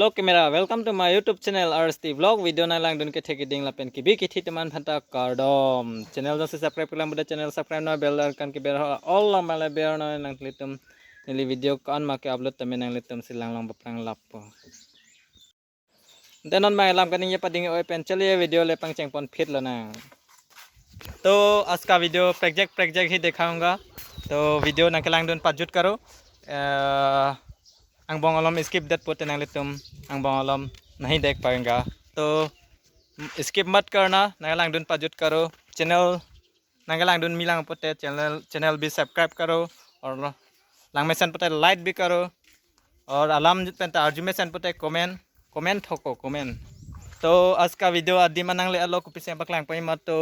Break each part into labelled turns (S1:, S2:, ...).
S1: Hello camera, welcome to my YouTube channel RST Vlog. Video na lang dun kete kiding lapen kibi kiti teman phanta kardom. Channel jase subscribe kulang buda channel subscribe na bell icon ki ber all lang mala ber na nang litum nili video kan ma ke upload tamen nang litum silang lang bapang lapo. Denon mai lam kaning ye pading open चलिए video ले पंग Cheng पन फिर लो ना. तो आज का video project ही दिखाऊंगा. तो वीडियो ना केलांग दुन पाजूट करो. ang bongolom skip that पोते नंगले तुम ang bongolom नहीं देख पाएंगा तो skip मत करना नंगलांग दुन पाजुट करो चैनल नंगलांग दुन मिलांग पोते चैनल भी सब्सक्राइब करो और लांगमेसन पोते लाइक भी करो और अलार्म पेंटा अर्जुमेसन पोते कमेंट ठोको कमेंट. तो आज का वीडियो आदि मनांगले अलो को पीछे बकलांग पे मत तो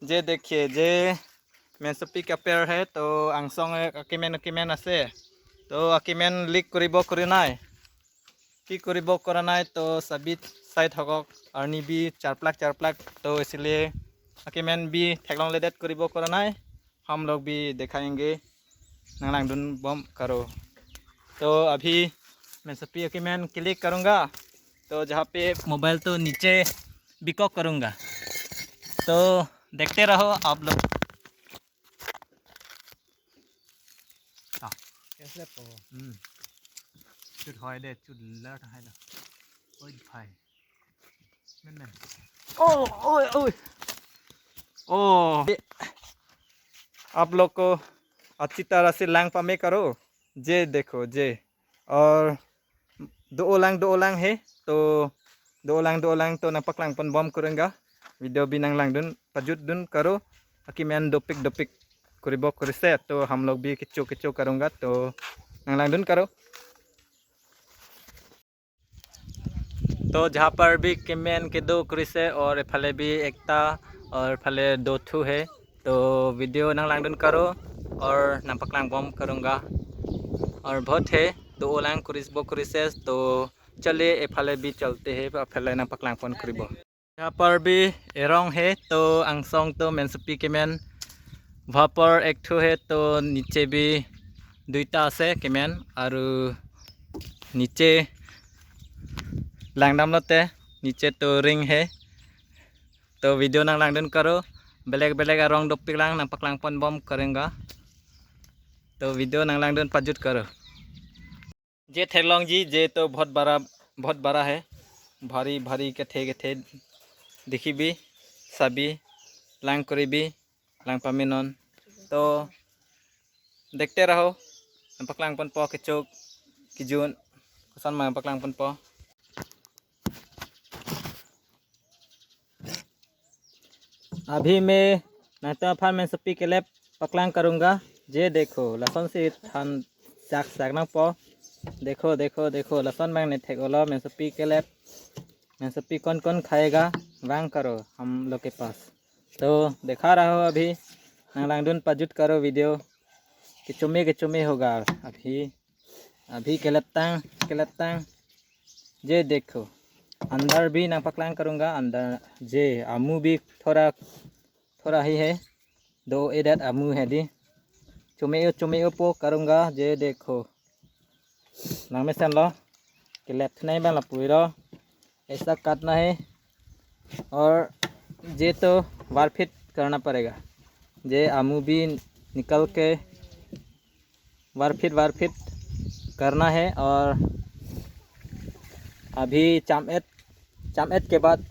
S1: जे देखिए जे मेसपी का पेड़ है तो आंसोंग अकीमेन असे तो अकीमेन लीक करिबो करनाय की करिबो करनाय तो सभी साइड हक अर्नी भी चार तो इसलिए अकीमेन भी ठेकलों लेडेट करिबो करनाय हम लोग भी दिखाएंगे नंगलांग दुन बम करो. तो अभी मैं सभी अकीमेन क्लिक करूँगा तो जहाँ पे मोबाइल तो नीचे बिकॉक करूँगा तो देखते रहो आप लोग. चुट हॉय दे चुट लट है ना ओए भाई मैंने ओए आप लोग को अच्छी तरह से लांग पामे करो जे देखो जे और दो ओलांग है तो दो ओलांग तो नपक लांग पन बम करेंगा वीडियो भी नंग लांग दुन पजुट दुन करो अकी मैन दोपिक करिबो करिसे तो हम लोग भी किचो करूँगा तो नंग लांग दुन करो. तो जहाँ पर भी केमेन के दो करिसे और फले भी एकता और फले दो थू है तो वीडियो नंग लांग दुन करो और नपक लांग बम करूँगा और बहुत है दो ओलांग करिसे तो चलिए ए फले भी चलते हैं फले नपक लांग पन करिबो. यहाँ पर भी एरोंग है तो आंसोंग तो मेंसपी केमेन वहाँ पर एक ठो है तो नीचे भी दुईटा से केमेन और नीचे लांगडाम लते नीचे तो रिंग है तो वीडियो नंग लांगडन करो बेलेग रंग डोपिक लांग नपक लांग पन बम करेंगा तो वीडियो नंग लांगडन पाजुट करो. जे थेलोंग जी जे तो बहुत बड़ा है भारी के थे देखी भी सभी लांग करी भी लांग पामिनन तो देखते रहो पकलांग पन पो किचोक किजुन कुसन मा पकलांग पन पो. अभी मैं नाता फार में सपी के लिए पकलांग करूँगा जे देखो लसन से थान सागना पो देखो लसन मैंग ने ठेकोलो में सपी के लिए मैं सपी कौन खाएगा वांग करो हम लोग के पास तो दिखा रहा हो अभी नंगलांगडुन पाजुट करो वीडियो कि चुमे होगा अभी केलतांग जे देखो अंदर भी ना पकलांग करूँगा अंदर जे आमू भी थोड़ा ही है दो एडेट आमू है दी चुमे पो करूँगा जे देखो नामे सन लो कि लेफ्ट नहीं बना पूरा ऐसा काटना है और जे तो वार फिट करना पड़ेगा जे आमू भी निकल के वार फिट करना है और अभी चामेट के बाद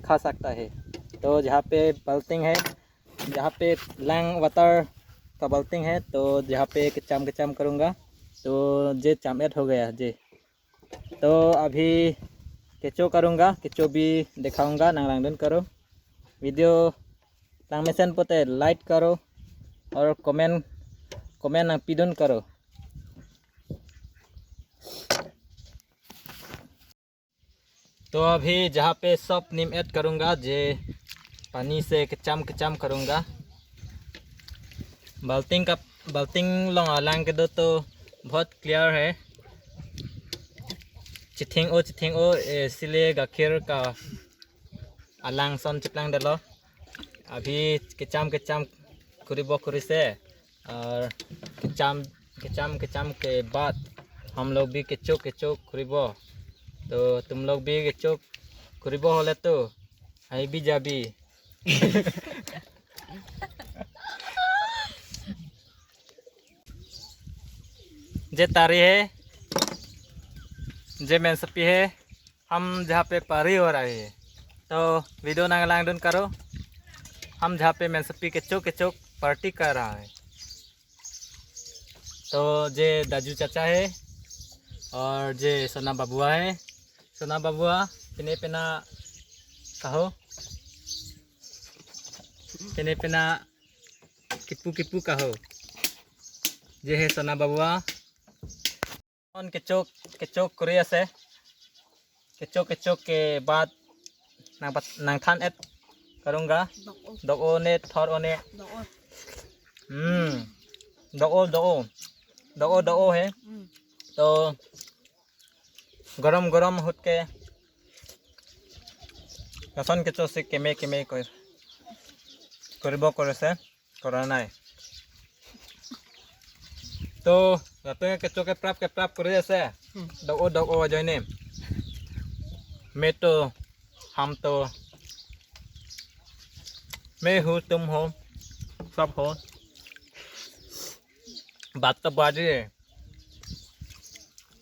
S1: खा सकता है. तो जहाँ पे बल्टिंग है जहाँ पे लैंग वाटर का बल्टिंग है तो जहाँ पे किचम करूँगा तो जे चामेट हो गया जे तो अभी किचो करूँगा किचो भी दिखाऊँगा नंगलांगडन करो वीडियो लांगमेसन पोते लाइक करो और कमेंट पिदुन करो. तो अभी जहाँ पे सब नीम ऐड करूँगा जे पानी से किचम करूँगा बाल्टिंग लोंग लांग के दो तो बहुत क्लियर है चिथिंग ओ इसलिए गाखिर का अलांग सन चिपलांग दलो अभी किचम करिबो करिसे और किचम के बाद हम लोग भी किचो करिबो तो तुम लोग भी केचोक करिबो होले तो आई भी जाबी जे तारी है जे मेन सपी है हम जहाँ पे पारी हो रहे हैं तो वीडियो नांगलांग डन करो हम जहाँ पे मेन सपी केचोक पार्टी कर रहा है तो जे दाजू चाचा है और जे सोना बाबुआ है सोना बाबुआ पिने पिना कहो पिने पिना किप्पू किप्पू कहो जे है सोना बाबुआ on kecok Korea se kecok के बाद nang than et करूँगा दो ने थोर ओने दो है तो गरम गरम होत के लसन केचो से केमे केमे करिबो करे से करा नाय तो Tapi kecoke prap Korea se dok aja ini meto ham to me hu tum ho सब हो बात तो बाजी है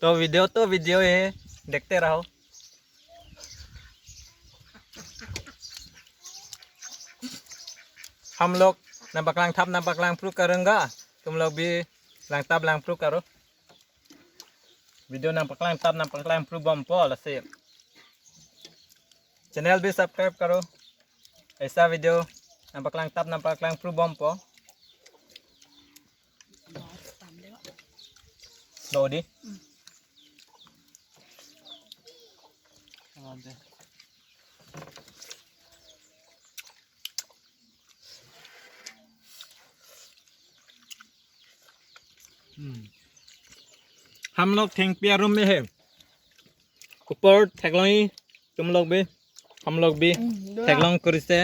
S1: तो वीडियो है देखते रहो हम लोग नंबर लांग प्रूव करूँगा तुम लोग भी lang tab lang proof karo video nang paklang tab nang paklang proof bom po la se channel भी सब्सक्राइब करो ऐसा video nang paklang tab nang paklang proof bom po do đi हम लोग थिंकपिया room में है ऊपर थैगलोई तुम लोग भी हम लोग भी थैगलोंग करिसे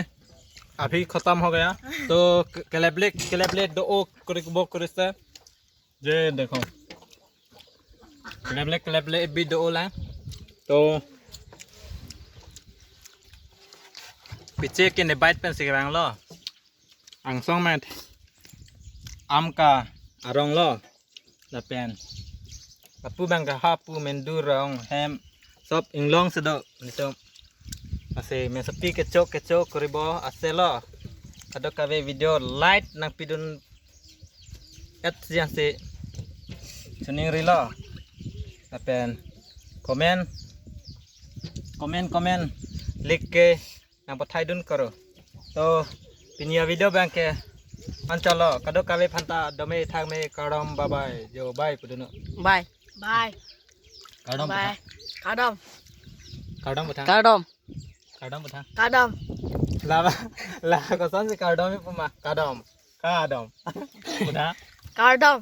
S1: अभी खत्म हो गया तो क्लेबलेट दो करिबो करिसे जे देखो क्लेबलेट भी दो ला तो पीछे के ने बाइट पेन सिगरांग लो आंसोंग में आम का arong lo la pen apu bang ka hapu mendu rong hem sop inglong sedo nito ase men sepi kecok koribo aselo ado kawe video light nang pidun at siang se suning rilo la pen comment like ke nang pathai dun karo to pinia video bang ke Anchalo, kado kawe phanta dome thang me kadam bye jo bye puduno
S2: bye
S1: kadam
S2: bye
S1: kadam puthang
S2: kadam
S1: la ko san se kadam me puma kadam pudha
S2: kadam